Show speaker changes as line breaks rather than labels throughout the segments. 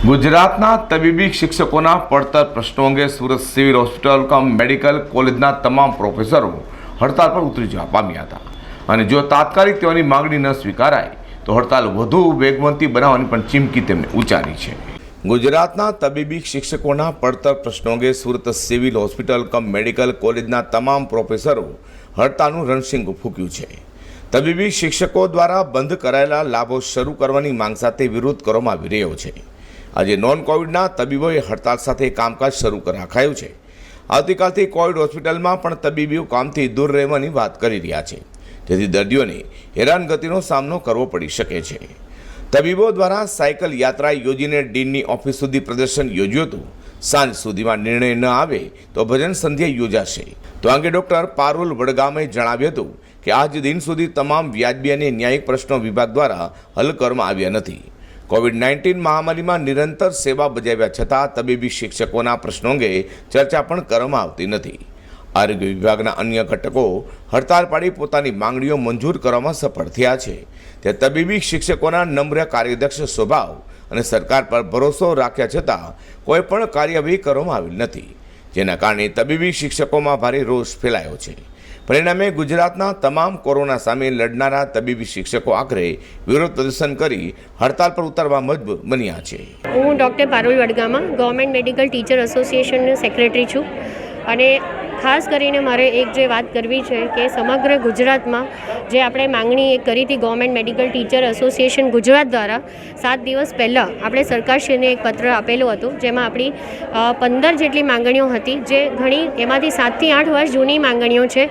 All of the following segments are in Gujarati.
ગુજરાતના તબીબી શિક્ષકોના પડતર પ્રશ્નો અંગે સુરત સિવિલ હોસ્પિટલ કમ મેડિકલ કોલેજના તમામ પ્રોફેસરો હડતાલ પર ઉતરી જવા પામ્યા હતા અને જો તાત્કાલિક તેઓની માંગણી ન સ્વીકારાય તો હડતાલ વધુ વેગવંતી બનાવવાની પણ ચીમકી તેમણે ઉચ્ચારી છે। ગુજરાતના તબીબી શિક્ષકોના પડતર પ્રશ્નો અંગે સુરત સિવિલ હોસ્પિટલ કમ મેડિકલ કોલેજના તમામ પ્રોફેસરો હડતાલનું રણસિંગ ફૂંક્યું છે। તબીબી શિક્ષકો દ્વારા બંધ કરાયેલા લાભો શરૂ કરવાની માંગ સાથે વિરોધ કરવામાં આવી રહ્યો છે। આજે નોન કોવિડના તબીબોએ હડતાલ સાથે કામકાજ શરૂ રાખાયું છે। આવતીકાલથી કોવિડ હોસ્પિટલમાં પણ તબીબીઓ કામથી દૂર રહેવાની વાત કરી રહ્યા છે, જેથી દર્દીઓને હેરાનગતિનો સામનો કરવો પડી શકે છે। તબીબો દ્વારા સાયકલ યાત્રા યોજીને ડીનની ઓફિસ સુધી પ્રદર્શન યોજ્યું હતું। સાંજ સુધીમાં નિર્ણય ન આવે તો ભજન સંધ્યા યોજાશે। તો અંગે ડૉક્ટર પારુલ વડગામે જણાવ્યું હતું કે આજ દિન સુધી તમામ વ્યાજબી અને ન્યાયિક પ્રશ્નો વિભાગ દ્વારા હલ કરવામાં આવ્યા નથી। કોવિડ-19 મહામારીમાં નિરંતર સેવા બજાવ્યા છતાં તબીબી શિક્ષકોના પ્રશ્નો અંગે ચર્ચા પણ કરવામાં આવતી નથી। આરોગ્ય વિભાગના અન્ય ઘટકો હડતાલ પાડી પોતાની માંગણીઓ મંજૂર કરવામાં સફળ થયા છે, તે તબીબી શિક્ષકોના નમ્ર કાર્યદક્ષ સ્વભાવ અને સરકાર પર ભરોસો રાખ્યા છતાં કોઈ પણ કાર્યવાહી કરવામાં આવેલ નથી, જેના કારણે તબીબી શિક્ષકોમાં ભારે રોષ ફેલાયો છે। પરિણામે ગુજરાતના તમામ કોરોના સામે લડનારા તબીબી શિક્ષકો આખરે વિરોધ પ્રદર્શન કરી હડતાલ પર ઉતરવા મજબૂર બન્યા છે।
હું doctor Parul Vadgama government medical teacher એસોસિએશનનો સેક્રેટરી છું અને ખાસ કરીને મારે એક જે વાત કરવી છે કે સમગ્ર ગુજરાતમાં જે આપણે માંગણી એક કરી હતી government medical teacher association Gujarat દ્વારા 7 દિવસ પહેલાં આપણે સરકારશ્રીને એક પત્ર આપેલો હતો, જેમાં આપણી 15 જેટલી માંગણીઓ હતી, જે ઘણી એમાંથી 7 થી 8 વર્ષ જૂની માંગણીઓ છે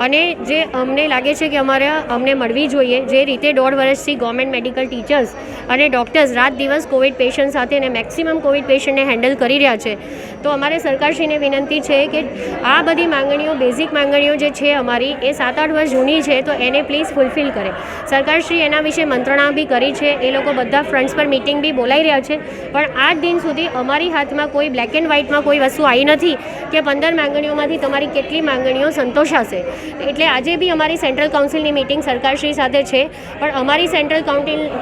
અને જે અમને લાગે છે કે અમને મળવી જોઈએ। જે રીતે 1.5 વર્ષથી ગવર્મેન્ટ મેડિકલ ટીચર્સ અને ડૉક્ટર્સ રાત દિવસ કોવિડ પેશન્ટ સાથે અને મેક્સિમમ કોવિડ પેશન્ટને હેન્ડલ કરી રહ્યા છે, તો અમારે સરકારશ્રીને વિનંતી છે કે આ બધી માંગણીઓ બેઝિક માંગણીઓ જે છે અમારી એ 7-8 વર્ષ જૂની છે, તો એને પ્લીઝ ફૂલફિલ કરે। સરકારશ્રી એના વિશે મંત્રણા બી કરી છે, એ લોકો બધા ફ્રન્ટ્સ પર મિટિંગ બી બોલાવી રહ્યા છે, પણ આજ દિન સુધી અમારી હાથમાં કોઈ બ્લેક એન્ડ વ્હાઇટમાં કોઈ વસ્તુ આવી નથી કે 15 માંગણીઓમાંથી તમારી કેટલી માંગણીઓ સંતોષાશે। એટલે આજે બી અમારી સેન્ટ્રલ કાઉન્સિલની મિટિંગ સરકારશ્રી સાથે છે, પણ અમારી સેન્ટ્રલ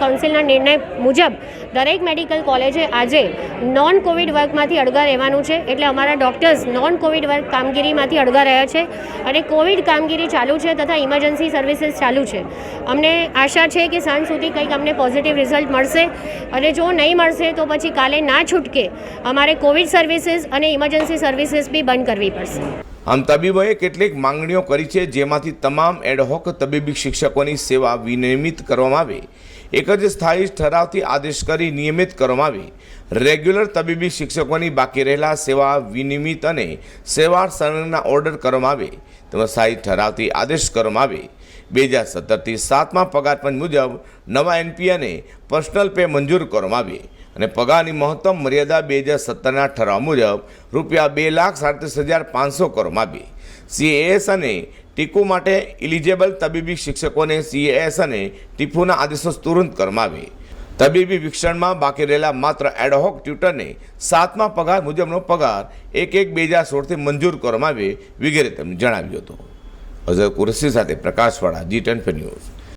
કાઉન્સિલના નિર્ણય મુજબ દરેક મેડિકલ કોલેજે આજે નોન કોવિડ વર્કમાંથી અળગા રહેવાનું છે, એટલે અમારા ડૉક્ટર્સ નોન કોવિડ વર્ક કામગીરીમાંથી અળગા રહ્યા છે અને કોવિડ કામગીરી ચાલુ છે તથા ઇમરજન્સી સર્વિસીસ ચાલુ છે। અમને આશા છે કે સાંજ સુધી કંઈક અમને પોઝિટિવ રિઝલ્ટ મળશે અને જો નહીં મળશે તો પછી કાલે ના છૂટકે અમારે કોવિડ સર્વિસીસ અને ઇમરજન્સી સર્વિસીસ બી બંધ કરવી પડશે।
આમ તબીબોએ કેટલીક માંગણીઓ કરી છે, જેમાંથી તમામ એડહોક તબીબી શિક્ષકોની સેવા વિનિયમિત કરવામાં આવે, એક જ સ્થાયી ઠરાવથી આદેશ કરી નિયમિત કરવામાં આવે, રેગ્યુલર તબીબી શિક્ષકોની બાકી રહેલા સેવા વિનિયમિત અને સેવા સંલગ્નના ઓર્ડર કરવામાં આવે, તેમજ સ્થાયી ઠરાવથી આદેશ કરવામાં આવે। 2017થી 7મા પગાર પંચ મુજબ નવા એનપી અને પર્સનલ પે મંજૂર કરવામાં આવે અને પગારની મહત્તમ મર્યાદા 2017ના ઠરાવ મુજબ ₹2,37,500 કરવામાં આવે। CAS અને ટીકુ માટે એલિજિબલ તબીબી શિક્ષકોને CAS અને ટીફુના આદેશો તુરંત કરવામાં આવે। તબીબી વિક્ષણમાં બાકી રહેલા માત્ર એડહોક ટ્યુટરને 7મા પગાર મુજબનો પગાર 1/1/2016થી મંજૂર કરવામાં આવે વગેરે તેમણે જણાવ્યું હતું। અઝર કુરેશી સાથે પ્રકાશવાળા G10 ન્યૂઝ।